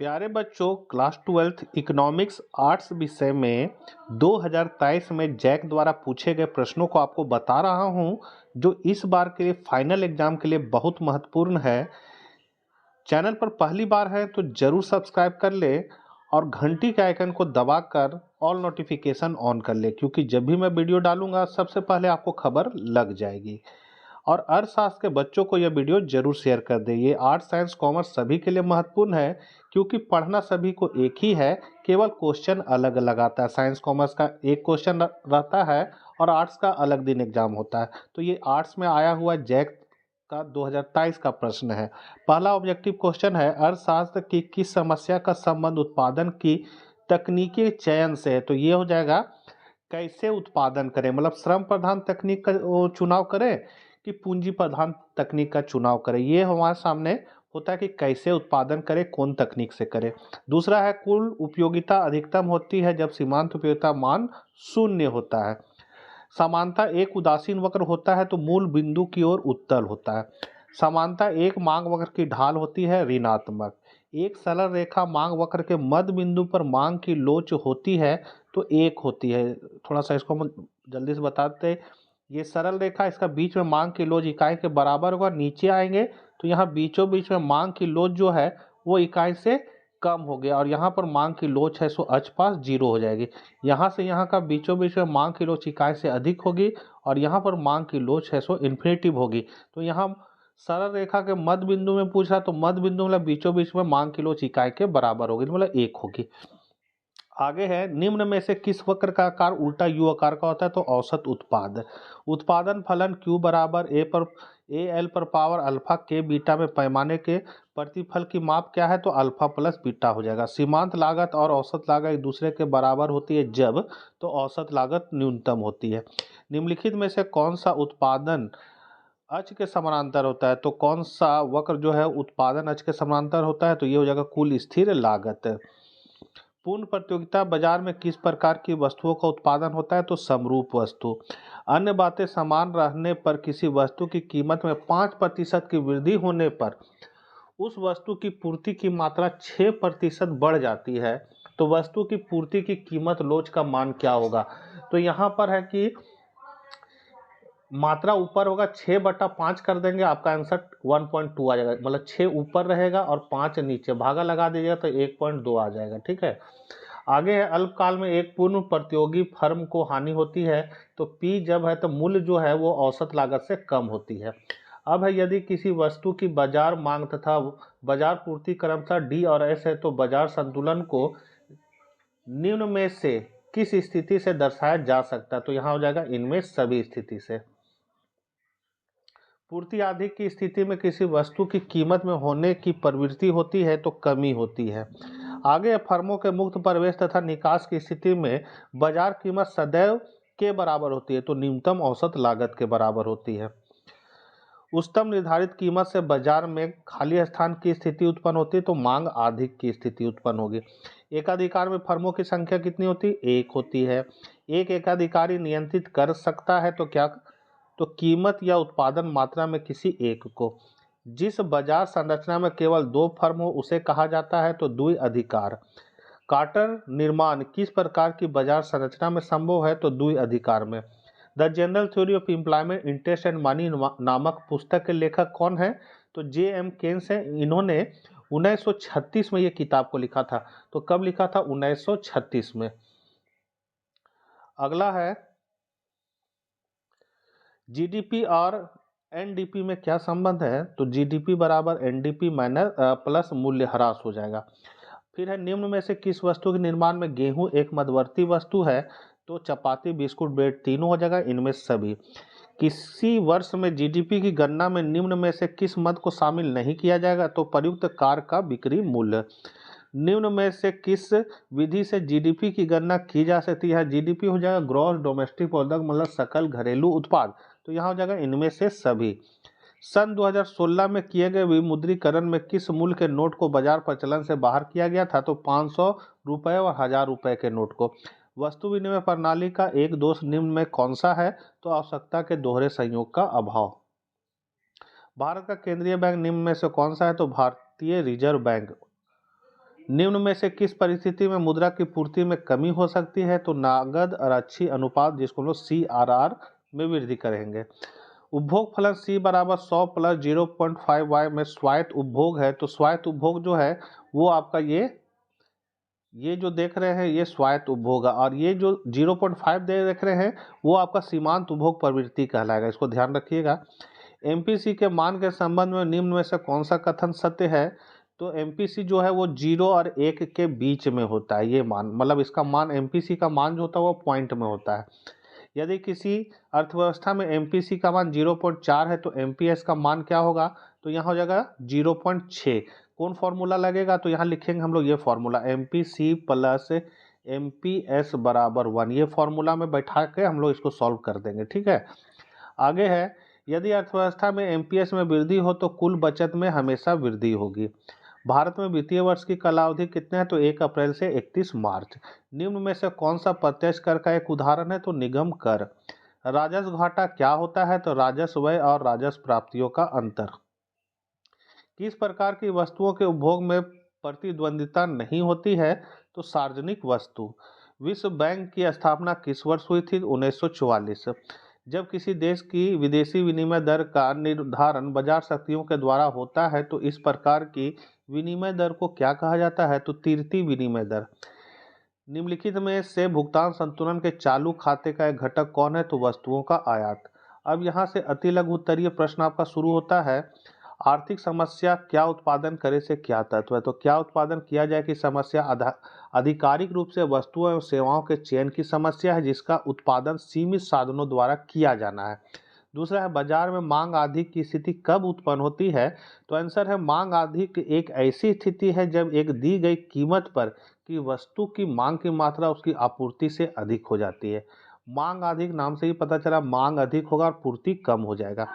प्यारे बच्चों, class 12th economics arts विषय में 2023 में जैक द्वारा पूछे गए प्रश्नों को आपको बता रहा हूं, जो इस बार के लिए फाइनल एग्जाम के लिए बहुत महत्वपूर्ण है। चैनल पर पहली बार है तो जरूर सब्सक्राइब कर ले और घंटी के आइकन को दबाकर ऑल नोटिफिकेशन ऑन कर ले, क्योंकि जब भी मैं वीडियो डालूंगा सबसे पहले आपको खबर लग जाएगी। और अर्थशास्त्र के बच्चों को यह वीडियो जरूर शेयर कर दे। ये आर्ट्स साइंस कॉमर्स सभी के लिए महत्वपूर्ण है, क्योंकि पढ़ना सभी को एक ही है, केवल क्वेश्चन अलग अलग आता है। साइंस कॉमर्स का एक क्वेश्चन रहता है और आर्ट्स का अलग दिन एग्जाम होता है। तो ये आर्ट्स में आया हुआ जैक का 2023 का प्रश्न है। पहला ऑब्जेक्टिव क्वेश्चन है, अर्थशास्त्र की किस समस्या का संबंध उत्पादन की तकनीकी चयन से है। तो ये हो जाएगा कैसे उत्पादन करें, मतलब श्रम प्रधान तकनीक का चुनाव करें कि पूंजी प्रधान तकनीक का चुनाव करें। ये हमारे सामने होता है कि कैसे उत्पादन करें, कौन तकनीक से करें। दूसरा है, कुल उपयोगिता अधिकतम होती है जब सीमांत उपयोगिता मान शून्य होता है। समानता एक उदासीन वक्र होता है तो मूल बिंदु की ओर उत्तल होता है। समानता एक मांग वक्र की ढाल होती है ऋणात्मक। एक सरल रेखा मांग वक्र के मध्य बिंदु पर मांग की लोच होती है तो एक होती है। थोड़ा सा इसको हम जल्दी से बताते हैं। ये सरल रेखा, इसका बीच में मांग की लोच इकाई के बराबर होगा। नीचे आएंगे तो यहाँ बीचों बीच में मांग की लोच जो है वो इकाई से कम हो गया, और यहाँ पर मांग की लोच है सो अच पास जीरो हो जाएगी। यहाँ से यहाँ का बीचों बीच में मांग की लोच इकाई से अधिक होगी, और यहाँ पर मांग की लोच है सो इन्फिनिटिव होगी। तो यहाँ सरल रेखा के मध्य बिंदु में पूछ रहा, तो मध्य बिंदु मतलब बीचों बीच में मांग की लोच इकाई के बराबर होगी, मतलब एक होगी। आगे है, निम्न में से किस वक्र का आकार उल्टा यू आकार का होता है। तो औसत उत्पाद उत्पादन फलन Q बराबर ए एल पर पावर अल्फा के बीटा में पैमाने के प्रतिफल की माप क्या है। तो अल्फा प्लस बीटा हो जाएगा। सीमांत लागत और औसत लागत एक दूसरे के बराबर होती है जब तो औसत लागत न्यूनतम होती है। निम्नलिखित में से कौन सा उत्पादन अक्ष के समानांतर होता है। तो कौन सा वक्र जो है उत्पादन अक्ष के समानांतर होता है। तो ये हो जाएगा कुल स्थिर लागत। पूर्ण प्रतियोगिता बाजार में किस प्रकार की वस्तुओं का उत्पादन होता है। तो समरूप वस्तु। अन्य बातें समान रहने पर किसी वस्तु की कीमत में 5% की वृद्धि होने पर उस वस्तु की पूर्ति की मात्रा 6% बढ़ जाती है, तो वस्तु की पूर्ति की कीमत लोच का मान क्या होगा। तो यहाँ पर है कि मात्रा ऊपर होगा, 6/5 कर देंगे, आपका आंसर 1.2 आ जाएगा। मतलब 6 ऊपर रहेगा और 5 नीचे, भागा लगा दीजिएगा तो 1.2 आ जाएगा। ठीक है। आगे है, अल्पकाल में एक पूर्ण प्रतियोगी फर्म को हानि होती है तो P जब है तो मूल्य जो है वो औसत लागत से कम होती है। अब है, यदि किसी वस्तु की बाजार मांग तथा बाजार पूर्ति क्रमशः D और S है तो बाजार संतुलन को निम्न में से किस स्थिति से दर्शाया जा सकता है। तो यहाँ हो जाएगा इनमें सभी स्थिति से। पूर्ति अधिक की स्थिति में किसी वस्तु की कीमत में होने की प्रवृत्ति होती है तो कमी होती है। आगे फर्मों के मुक्त प्रवेश तथा निकास की स्थिति में बाजार कीमत सदैव के बराबर होती है तो न्यूनतम औसत लागत के बराबर होती है। उच्चतम निर्धारित कीमत से बाजार में खाली स्थान की स्थिति उत्पन्न होती है तो मांग अधिक की स्थिति उत्पन्न होगी। एकाधिकार में फर्मों की संख्या कितनी होती है। एक होती है। एक एकाधिकारी नियंत्रित कर सकता है तो क्या, तो कीमत या उत्पादन मात्रा में किसी एक को। जिस बाजार संरचना में केवल 2 फर्म हो उसे कहा जाता है तो द्वि-अधिकार। कार्टर निर्माण किस प्रकार की बाजार संरचना में संभव है। तो द्वि-अधिकार में। The general theory of employment interest and money नामक पुस्तक के लेखक कौन है। तो J.M. केन्स है। इन्होंने 1936 में ये किताब को लिखा था। तो कब लिखा था, 1936 में। अगला है, जीडीपी और एनडीपी में क्या संबंध है। तो जीडीपी बराबर एनडीपी माइनस प्लस मूल्य ह्रास हो जाएगा। फिर है, निम्न में से किस वस्तु के निर्माण में गेहूं एक मध्यवर्ती वस्तु है। तो चपाती, बिस्कुट, ब्रेड तीनों हो जाएगा इनमें सभी। किसी वर्ष में जीडीपी की गणना में निम्न में से किस मद को शामिल नहीं किया जाएगा। तो प्रयुक्त कार का बिक्री मूल्य। निम्न में से किस विधि से जीडीपी की गणना की जा सकती है। जीडीपी हो जाएगा ग्रॉस डोमेस्टिक प्रोडक्ट, मतलब सकल घरेलू उत्पाद। तो यहाँ हो जाएगा इनमें से सभी। सन 2016 में किए गए विमुद्रीकरण में किस मूल्य के नोट को बाजार प्रचलन से बाहर किया गया था। तो 500 रुपये और 1000 रुपये के नोट को। वस्तु विनिमय प्रणाली का एक दोष निम्न में कौन सा है। तो आवश्यकता के दोहरे संयोग का अभाव। भारत का केंद्रीय बैंक निम्न में से कौन सा है। तो भारतीय रिजर्व बैंक। निम्न में से किस परिस्थिति में मुद्रा की पूर्ति में कमी हो सकती है? तो नगद और अच्छी अनुपात, जिसको हम लोग CRR में वृद्धि करेंगे। उपभोग फलन C बराबर 100 प्लस 0.5y में स्वायत्त उपभोग है, तो स्वायत्त उपभोग जो है वो आपका ये जो देख रहे हैं ये स्वायत्त उपभोग है, और ये जो 0.5 देख रहे हैं वो आपका सीमांत उपभोग प्रवृत्ति कहलाएगा, इसको ध्यान रखिएगा। MPC के मान के संबंध में निम्न में से कौन सा कथन सत्य है? तो MPC जो है वो 0 और 1 के बीच में होता है, ये मान, मतलब इसका मान, MPC का मान जो होता है वो पॉइंट में होता है। यदि किसी अर्थव्यवस्था में MPC का मान 0.4 है तो MPS का मान क्या होगा? तो यहाँ हो जाएगा 0.6। कौन फॉर्मूला लगेगा? तो यहाँ लिखेंगे हम लोग ये फॉर्मूला, MPC प्लस MPS बराबर 1। ये फॉर्मूला में बैठा के हम लोग इसको सॉल्व कर देंगे, ठीक है। आगे है, यदि अर्थव्यवस्था में MPS में वृद्धि हो तो कुल बचत में हमेशा वृद्धि होगी। भारत में वित्तीय वर्ष की कालावधि कितने हैं? तो 1 अप्रैल से 31 मार्च। निम्न में से कौन सा प्रत्यक्ष कर का एक उदाहरण है? तो निगम कर। राजस्व घाटा क्या होता है? तो राजस्व व्यय और राजस्व प्राप्तियों का अंतर। किस प्रकार की वस्तुओं के उपभोग में प्रतिद्वंदिता नहीं होती है? तो सार्वजनिक वस्तु। विश्व बैंक की स्थापना किस वर्ष हुई थी? 1944। जब किसी देश की विदेशी विनिमय दर का निर्धारण बाजार शक्तियों के द्वारा होता है तो इस प्रकार की विनिमय दर को क्या कहा जाता है? तो तीव्र विनिमय दर। निम्नलिखित में से भुगतान संतुलन के चालू खाते का एक घटक कौन है? तो वस्तुओं का आयात। अब यहाँ से अति लघु उत्तरीय प्रश्न आपका शुरू होता है। आर्थिक समस्या क्या उत्पादन करे से क्या तत्व है? तो क्या उत्पादन किया जाए की समस्या आधिकारिक रूप से वस्तुओं एवं सेवाओं के चयन की समस्या है जिसका उत्पादन सीमित साधनों द्वारा किया जाना है। दूसरा है, बाजार में मांग अधिक की स्थिति कब उत्पन्न होती है? तो आंसर है, मांग अधिक एक ऐसी स्थिति है जब एक दी गई कीमत पर की वस्तु की मांग की मात्रा उसकी आपूर्ति से अधिक हो जाती है। मांग अधिक नाम से ही पता चला, मांग अधिक होगा और पूर्ति कम हो जाएगा।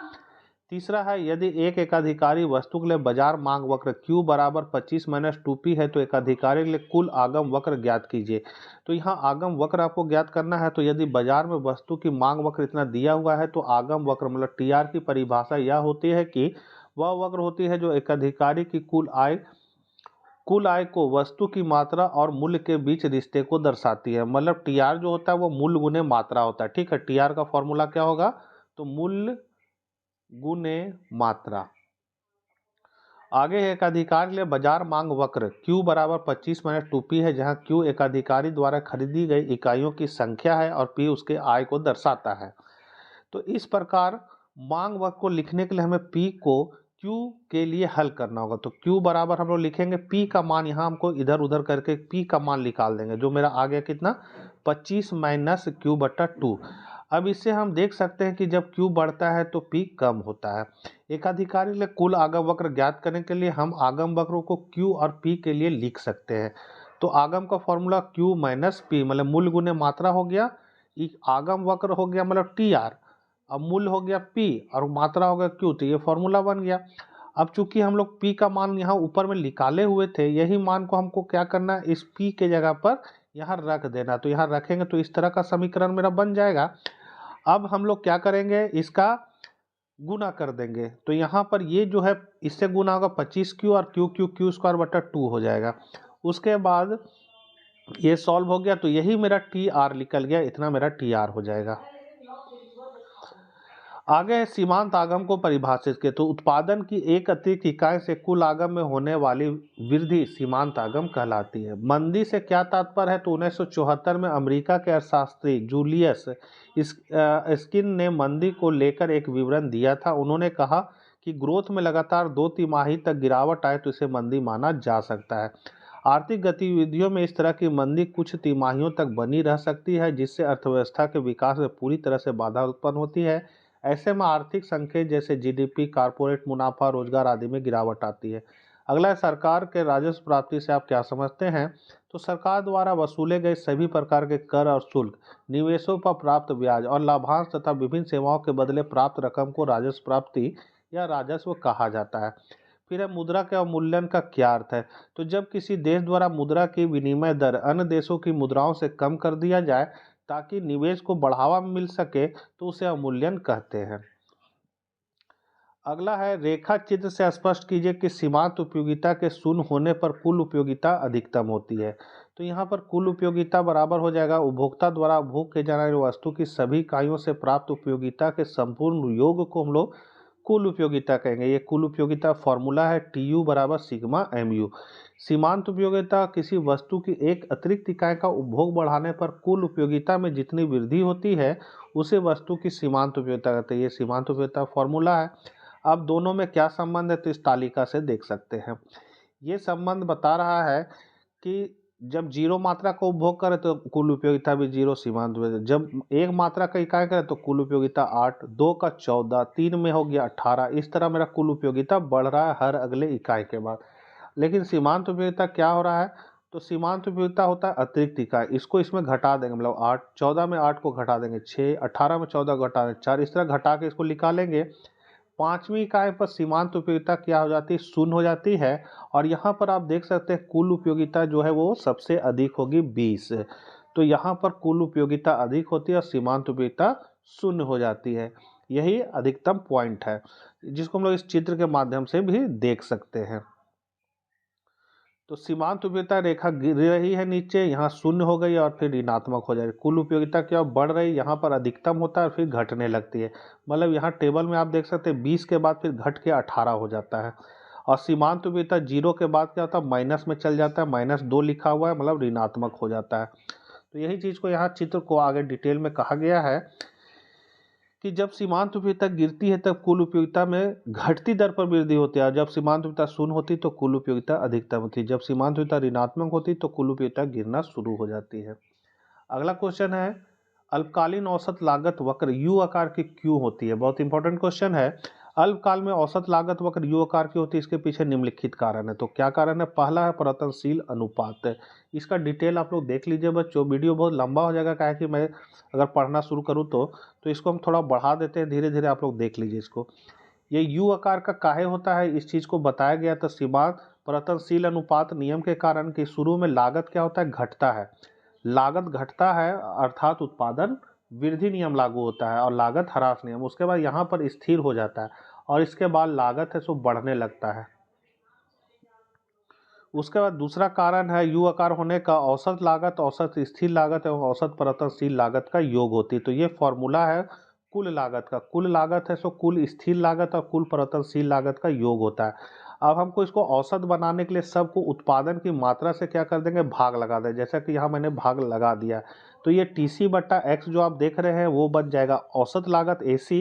तीसरा है, यदि एक एकाधिकारी वस्तु के लिए बाजार मांग वक्र Q बराबर 25 माइनस 2P है तो एकाधिकारी के लिए कुल आगम वक्र ज्ञात कीजिए। तो यहाँ आगम वक्र आपको ज्ञात करना है। तो यदि बाजार में वस्तु की मांग वक्र इतना दिया हुआ है तो आगम वक्र मतलब TR की परिभाषा यह होती है कि वह वक्र होती है जो एकाधिकारी की कुल आय को वस्तु की मात्रा और मूल्य के बीच रिश्ते को दर्शाती है। मतलब TR जो होता है वो मूल्य गुने मात्रा होता है, ठीक है। TR का फॉर्मूला क्या होगा? तो मूल्य गुने मात्रा। आगे एकाधिकार के लिए बाजार मांग वक्र Q बराबर 25 माइनस 2P है, जहां Q एकाधिकारी द्वारा खरीदी गई इकाइयों की संख्या है और P उसके आय को दर्शाता है। तो इस प्रकार मांग वक्र को लिखने के लिए हमें P को Q के लिए हल करना होगा। तो Q बराबर हम लोग लिखेंगे, P का मान यहाँ हमको इधर उधर करके P का मान निकाल देंगे, जो मेरा आ गया कितना? 25 माइनस Q बटा 2। अब इससे हम देख सकते हैं कि जब Q बढ़ता है तो P कम होता है। एकाधिकारी के लिए कुल आगम वक्र ज्ञात करने के लिए हम आगम वक्रों को Q और P के लिए लिख सकते हैं। तो आगम का फॉर्मूला Q माइनस P, मतलब मूल्य गुने मात्रा हो गया, आगम वक्र हो गया मतलब TR, अब मूल्य हो गया P और मात्रा हो गया Q, तो ये फॉर्मूला बन गया। अब चूंकि हम लोग P का मान यहाँ ऊपर में निकाले हुए थे, यही मान को हमको क्या करना है? इस P के जगह पर यहाँ रख देना। तो यहाँ रखेंगे तो इस तरह का समीकरण मेरा बन जाएगा। अब हम लोग क्या करेंगे? इसका गुना कर देंगे। तो यहाँ पर ये जो है इससे गुना होगा 25Q और Q स्क्वायर बटा 2 हो जाएगा। उसके बाद ये सॉल्व हो गया तो यही मेरा TR निकल गया, इतना मेरा TR हो जाएगा। आगे है सीमांत आगम को परिभाषित किया। तो उत्पादन की एक अतिरिक्त इकाई से कुल आगम में होने वाली वृद्धि सीमांत आगम कहलाती है। मंदी से क्या तात्पर्य है? तो 1974 में अमेरिका के अर्थशास्त्री जूलियस स्किन ने मंदी को लेकर एक विवरण दिया था। उन्होंने कहा कि ग्रोथ में लगातार 2 तिमाही तक गिरावट आए तो इसे मंदी माना जा सकता है। आर्थिक गतिविधियों में इस तरह की मंदी कुछ तिमाहियों तक बनी रह सकती है, जिससे अर्थव्यवस्था के विकास में पूरी तरह से बाधा उत्पन्न होती है। ऐसे में आर्थिक संकेत जैसे GDP, कारपोरेट मुनाफा, रोजगार आदि में गिरावट आती है। अगला है, सरकार के राजस्व प्राप्ति से आप क्या समझते हैं? तो सरकार द्वारा वसूले गए सभी प्रकार के कर और शुल्क, निवेशों पर प्राप्त ब्याज और लाभांश तथा विभिन्न सेवाओं के बदले प्राप्त रकम को राजस्व प्राप्ति या राजस्व कहा जाता है। फिर है, मुद्रा के अवमूल्यन का क्या अर्थ है? तो जब किसी देश द्वारा मुद्रा की विनिमय दर अन्य देशों की मुद्राओं से कम कर दिया जाए ताकि निवेश को बढ़ावा मिल सके तो उसे अवमूल्यन कहते हैं। अगला है रेखा चित्र से स्पष्ट कीजिए कि सीमांत उपयोगिता के शून्य होने पर कुल उपयोगिता अधिकतम होती है। तो यहाँ पर कुल उपयोगिता बराबर हो जाएगा उपभोक्ता द्वारा उपभोग किए जाने वाली वस्तु की सभी इकाइयों से प्राप्त उपयोगिता के संपूर्ण योग को हम लोग कुल उपयोगिता कहेंगे। ये कुल उपयोगिता फॉर्मूला है TU बराबर सिग्मा MU। सीमांत उपयोगिता किसी वस्तु की एक अतिरिक्त इकाई का उपभोग बढ़ाने पर कुल उपयोगिता में जितनी वृद्धि होती है उसे वस्तु की सीमांत उपयोगिता कहते हैं। ये सीमांत उपयोगिता फॉर्मूला है। अब दोनों में क्या संबंध है तो इस तालिका से देख सकते हैं। ये संबंध बता रहा है कि जब जीरो मात्रा का उपभोग करें तो कुल उपयोगिता भी जीरो सीमांत उपयोगिता, जब एक मात्रा का इकाई करें तो कुल उपयोगिता 8, 2 का 14, 3 में हो गया 18। इस तरह मेरा कुल उपयोगिता बढ़ रहा है हर अगले इकाई के बाद। लेकिन सीमांत उपयोगिता क्या हो रहा है तो सीमांत उपयोगिता होता है अतिरिक्त इकाई, इसको इसमें घटा देंगे, मतलब 8, 14 में 8 को घटा देंगे 6, 18 में 14 को घटा देंगे 4, इस तरह घटा के इसको निकालेंगे। पांचवी इकाई पर सीमांत उपयोगिता क्या हो जाती है शून्य हो जाती है। और यहाँ पर आप देख सकते हैं कुल उपयोगिता जो है वो सबसे अधिक होगी 20। तो यहाँ पर कुल उपयोगिता अधिक होती है और सीमांत उपयोगिता शून्य हो जाती है। यही अधिकतम पॉइंट है जिसको हम लोग इस चित्र के माध्यम से भी देख सकते हैं। तो सीमांत उपयोगिता रेखा गिर रही है नीचे, यहाँ शून्य हो गई और फिर ऋणात्मक हो जाएगी। कुल उपयोगिता क्या बढ़ रही, यहाँ पर अधिकतम होता है और फिर घटने लगती है। मतलब यहाँ टेबल में आप देख सकते हैं 20 के बाद फिर घट के 18 हो जाता है। और सीमांत उपयोगिता 0 के बाद क्या होता है माइनस में चल जाता है, -2 लिखा हुआ है मतलब ऋणात्मक हो जाता है। तो यही चीज़ को यहाँ चित्र को आगे डिटेल में कहा गया है कि जब सीमांत उपयोगिता गिरती है तब कुल उपयोगिता में घटती दर पर वृद्धि होती है और जब सीमांत उपयोगिता शून्य होती तो कुल उपयोगिता अधिकतम होती है। जब सीमांत उपयोगिता ऋणात्मक होती तो कुल उपयोगिता गिरना शुरू हो जाती है। अगला क्वेश्चन है अल्पकालीन औसत लागत वक्र यू आकार की क्यों होती है। बहुत इंपॉर्टेंट क्वेश्चन है। अल्पकाल में औसत लागत वक्र यू आकार की होती है, इसके पीछे निम्नलिखित कारण है। तो क्या कारण है, पहला है परिवर्तनशील अनुपात। इसका डिटेल आप लोग देख लीजिए बच्चों, वीडियो बहुत लंबा हो जाएगा, क्या है कि मैं अगर पढ़ना शुरू करूँ तो इसको हम थोड़ा बढ़ा देते हैं, धीरे धीरे आप लोग देख लीजिए इसको। ये यू आकार का काहे होता है इस चीज़ को बताया गया था सीमांत परिवर्तनशील अनुपात नियम के कारण कि शुरू में लागत क्या होता है घटता है, लागत घटता है अर्थात उत्पादन वृद्धि नियम लागू होता है और लागत ह्रास नियम, उसके बाद यहाँ पर स्थिर हो जाता है और इसके बाद लागत है सो बढ़ने लगता है। उसके बाद दूसरा कारण है यू आकार होने का औसत लागत, औसत स्थिर लागत एवं औसत परिवर्तनशील लागत का योग होती है। तो ये फॉर्मूला है कुल लागत का, कुल लागत है सो कुल स्थिर लागत और कुल परिवर्तनशील लागत का योग होता है। अब हमको इसको औसत बनाने के लिए सबको उत्पादन की मात्रा से क्या कर देंगे भाग लगा दें, जैसा कि यहाँ मैंने भाग लगा दिया। तो ये TC बटा X जो आप देख रहे हैं वो बन जाएगा औसत लागत AC,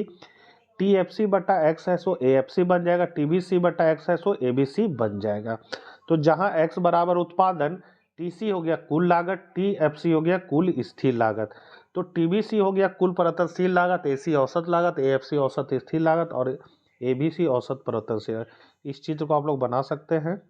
TFC बटा X है सो AFC बन जाएगा, TBC बटा X है सो ABC बन जाएगा। तो जहां x बराबर उत्पादन, TC हो गया कुल लागत, TFC हो गया कुल स्थिर लागत, तो TBC हो गया कुल परिवर्तनशील लागत, AC औसत लागत, AFC औसत स्थिर लागत और ABC औसत परिवर्तनशील लागत। इस चित्र को आप लोग बना सकते हैं।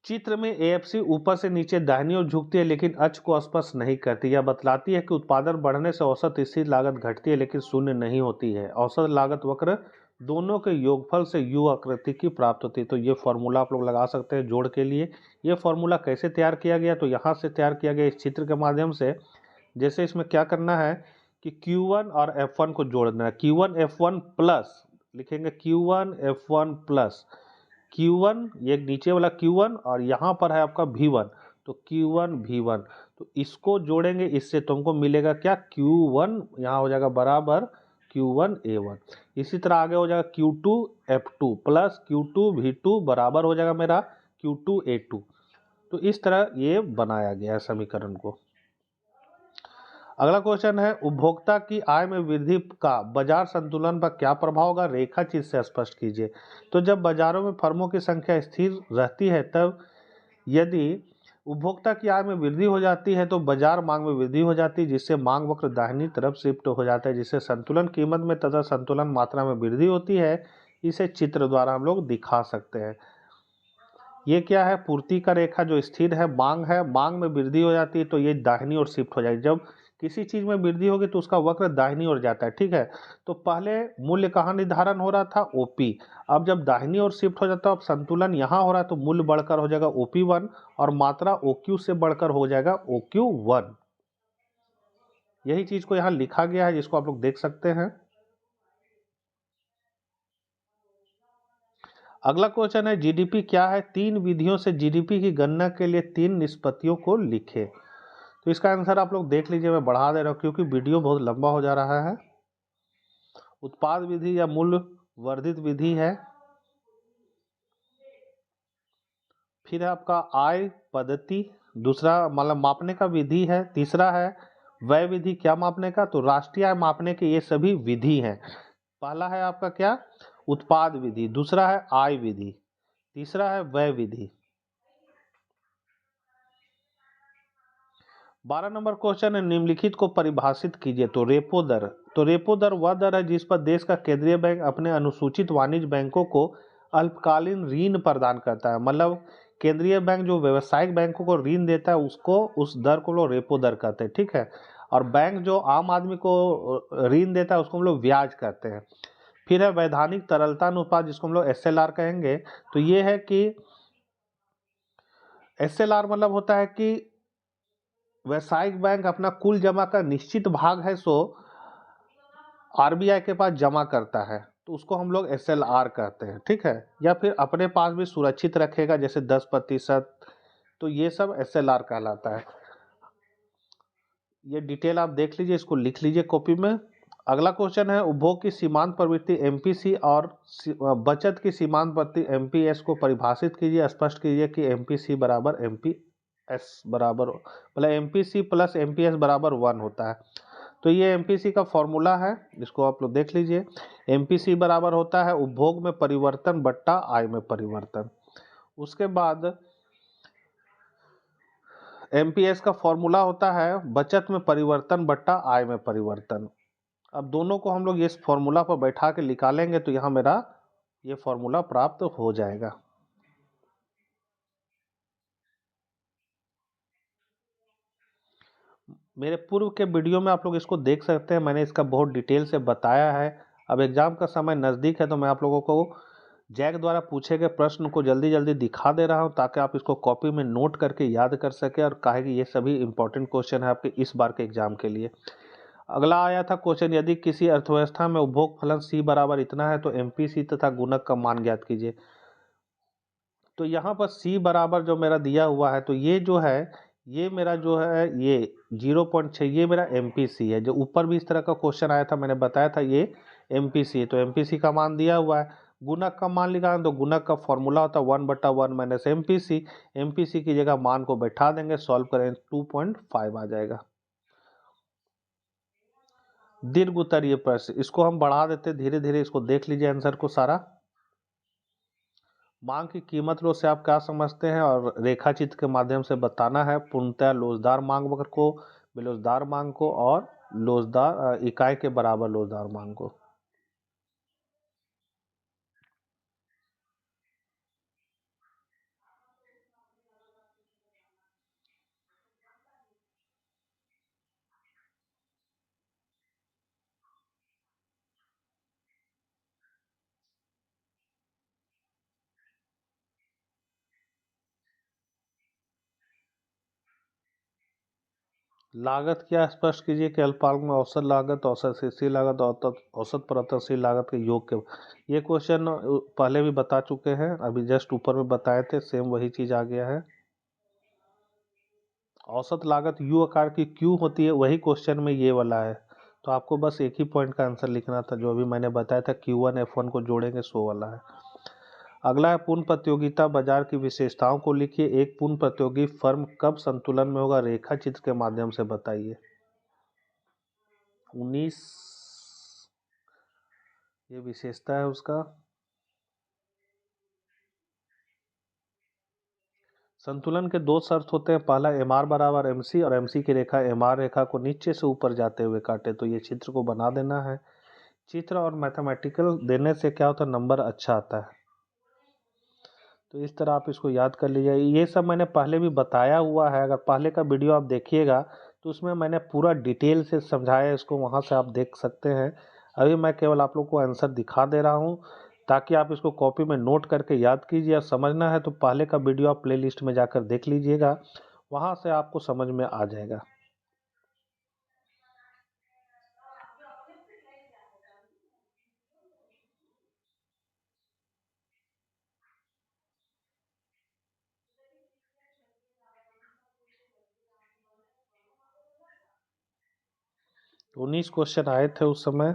चित्र में AFC ऊपर से नीचे दाहिनी ओर झुकती है लेकिन अक्ष को स्पर्श नहीं करती। यह बतलाती है कि उत्पादन बढ़ने से औसत स्थिर लागत घटती है लेकिन शून्य नहीं होती है। औसत लागत वक्र दोनों के योगफल से यू आकृति की प्राप्त होती है। तो ये फॉर्मूला आप लोग लगा सकते हैं जोड़ के लिए। ये फॉर्मूला कैसे तैयार किया गया तो यहाँ से तैयार किया गया इस चित्र के माध्यम से। जैसे इसमें क्या करना है कि Q1 और F1 को जोड़ना है, Q1 F1 प्लस लिखेंगे Q1 F1 प्लस Q1, ये नीचे वाला Q1 और यहाँ पर है आपका V1, तो Q1 V1, तो इसको जोड़ेंगे इससे तुमको मिलेगा क्या Q1 यहाँ हो जाएगा बराबर Q1 A1। इसी तरह आगे हो जाएगा Q2 F2 plus Q2 V2 बराबर हो जाएगा मेरा Q2 A2। तो इस तरह ये बनाया गया है समीकरण को। अगला क्वेश्चन है उपभोक्ता की आय में वृद्धि का बाजार संतुलन पर क्या प्रभाव होगा, रेखा चित्र से स्पष्ट कीजिए। तो जब बाजारों में फर्मों की संख्या स्थिर रहती है तब यदि उपभोक्ता की आय में वृद्धि हो जाती है तो बाजार मांग में वृद्धि हो जाती है, जिससे मांग वक्र दाहिनी तरफ शिफ्ट हो जाता है, जिससे संतुलन कीमत में तथा संतुलन मात्रा में वृद्धि होती है। इसे चित्र द्वारा हम लोग दिखा सकते हैं। ये क्या है, पूर्ति का रेखा जो स्थिर है मांग में वृद्धि हो जाती है तो ये दाहिनी ओर शिफ्ट हो जाएगी। जब किसी चीज में वृद्धि होगी तो उसका वक्र दाहिनी ओर जाता है, ठीक है। तो पहले मूल्य कहाँ निर्धारण हो रहा था OP, अब जब दाहिनी ओर शिफ्ट हो जाता है अब संतुलन यहाँ हो रहा है तो मूल्य बढ़कर हो जाएगा OP1 और मात्रा OQ से बढ़कर हो जाएगा OQ1। यही चीज को यहाँ लिखा गया है, जिसको आप लोग देख सकते हैं। अगला क्वेश्चन है जीडीपी क्या है? 3 विधियों से जीडीपी की गणना के लिए 3 निष्पत्तियों को लिखे। तो इसका आंसर आप लोग देख लीजिए, मैं बढ़ा दे रहा हूँ क्योंकि वीडियो बहुत लंबा हो जा रहा है। उत्पाद विधि या मूल्य वर्धित विधि है। फिर है आपका आय पद्धति, दूसरा मतलब मापने का विधि है। तीसरा है व्यय विधि, क्या मापने का? तो राष्ट्रीय आय मापने के ये सभी विधि हैं। पहला है आपका क्या? उत्पाद विधि, दूसरा है आय विधि, तीसरा है व्यय विधि। 12 नंबर क्वेश्चन है निम्नलिखित को परिभाषित कीजिए। तो रेपो दर, तो रेपो दर वह दर है जिस पर देश का केंद्रीय बैंक अपने अनुसूचित वाणिज्य बैंकों को अल्पकालीन ऋण प्रदान करता है। मतलब केंद्रीय बैंक जो व्यवसायिक बैंकों को ऋण देता है उसको, उस दर को लोग रेपो दर कहते हैं, ठीक है। और बैंक जो आम आदमी को ऋण देता है उसको हम लोग ब्याज कहते हैं। फिर है वैधानिक तरलता अनुपात, जिसको हम लोग एसएलआर कहेंगे। तो ये है कि एसएलआर मतलब होता है कि व्यवसायिक बैंक अपना कुल जमा का निश्चित भाग है सो आरबीआई के पास जमा करता है, तो उसको हम लोग एसएलआर कहते हैं, ठीक है। या फिर अपने पास भी सुरक्षित रखेगा, जैसे 10%, तो ये सब एसएलआर कहलाता है। ये डिटेल आप देख लीजिए, इसको लिख लीजिए कॉपी में। अगला क्वेश्चन है उपभोग की सीमांत प्रवृत्ति एमपीसी और बचत की सीमांत प्रवृत्ति एमपीएस को परिभाषित कीजिए। स्पष्ट कीजिए कि एमपीसी बराबर एमपीएस बराबर, मतलब एमपीसी प्लस एमपीएस बराबर 1 होता है। तो ये एमपीसी का फॉर्मूला है, इसको आप लोग देख लीजिए। एमपीसी बराबर होता है उपभोग में परिवर्तन बट्टा आय में परिवर्तन। उसके बाद एमपीएस का फॉर्मूला होता है बचत में परिवर्तन बट्टा आय में परिवर्तन। अब दोनों को हम लोग इस फॉर्मूला पर बैठा के निकालेंगे तो यहाँ मेरा ये फॉर्मूला प्राप्त हो जाएगा। मेरे पूर्व के वीडियो में आप लोग इसको देख सकते हैं, मैंने इसका बहुत डिटेल से बताया है। अब एग्जाम का समय नज़दीक है तो मैं आप लोगों को जैक द्वारा पूछे गए प्रश्न को जल्दी जल्दी दिखा दे रहा हूं ताकि आप इसको कॉपी में नोट करके याद कर सके, और कहे कि ये सभी इंपॉर्टेंट क्वेश्चन है आपके इस बार के एग्जाम के लिए। अगला आया था क्वेश्चन, यदि किसी अर्थव्यवस्था में उपभोग फलन सी बराबर इतना है तो एमपीसी तथा गुणक का मान ज्ञात कीजिए। तो यहाँ पर सी बराबर जो मेरा दिया हुआ है, तो ये जो है, ये मेरा जो है ये 0.6, ये मेरा एमपीसी है। जो ऊपर भी इस तरह का क्वेश्चन आया था मैंने बताया था ये एमपीसी है, तो एमपीसी का मान दिया हुआ है। गुणक का मान लिखा है तो गुणक का फॉर्मूला होता है 1/1 माइनस एमपीसी। एमपीसी की जगह मान को बैठा देंगे, सॉल्व करेंगे 2.5 आ जाएगा। दीर्घ उत्तरीय प्रश्न, इसको हम बढ़ा देते धीरे धीरे, इसको देख लीजिए आंसर को सारा। मांग की कीमत लो से आप क्या समझते हैं और रेखा चित्र के माध्यम से बताना है। पूर्णतः लोचदार मांग वक्र को, बेलोचदार मांग को और लोचदार इकाई के बराबर लोचदार मांग को। लागत क्या स्पष्ट कीजिए कि अल्पकाल में औसत लागत, औसत शीर्षीय लागत, औसत परिवर्तनशील लागत के योग के। ये क्वेश्चन पहले भी बता चुके हैं, अभी जस्ट ऊपर में बताए थे, सेम वही चीज आ गया है। औसत लागत यू आकार की क्यों होती है, वही क्वेश्चन में ये वाला है। तो आपको बस एक ही पॉइंट का आंसर लिखना था, जो अभी मैंने बताया था Q1 F1 को जोड़ेंगे सो वाला है। अगला है पूर्ण प्रतियोगिता बाजार की विशेषताओं को लिखिए। एक पूर्ण प्रतियोगी फर्म कब संतुलन में होगा, रेखा चित्र के माध्यम से बताइए। 19 ये विशेषता है उसका। संतुलन के दो शर्त होते हैं, पहला MR बराबर MC और MC की रेखा MR रेखा को नीचे से ऊपर जाते हुए काटे। तो ये चित्र को बना देना है। चित्र और मैथमेटिकल देने से क्या होता है, नंबर अच्छा आता है। तो इस तरह आप इसको याद कर लीजिए। ये सब मैंने पहले भी बताया हुआ है, अगर पहले का वीडियो आप देखिएगा तो उसमें मैंने पूरा डिटेल से समझाया इसको, वहाँ से आप देख सकते हैं। अभी मैं केवल आप लोग को आंसर दिखा दे रहा हूँ ताकि आप इसको कॉपी में नोट करके याद कीजिए। और समझना है तो पहले का वीडियो आप प्लेलिस्ट में जाकर देख लीजिएगा, वहाँ से आपको समझ में आ जाएगा। 19 क्वेश्चन आए थे उस समय।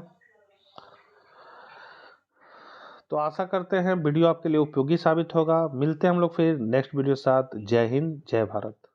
तो आशा करते हैं वीडियो आपके लिए उपयोगी साबित होगा। मिलते हैं हम लोग फिर नेक्स्ट वीडियो के साथ। जय हिंद, जय भारत।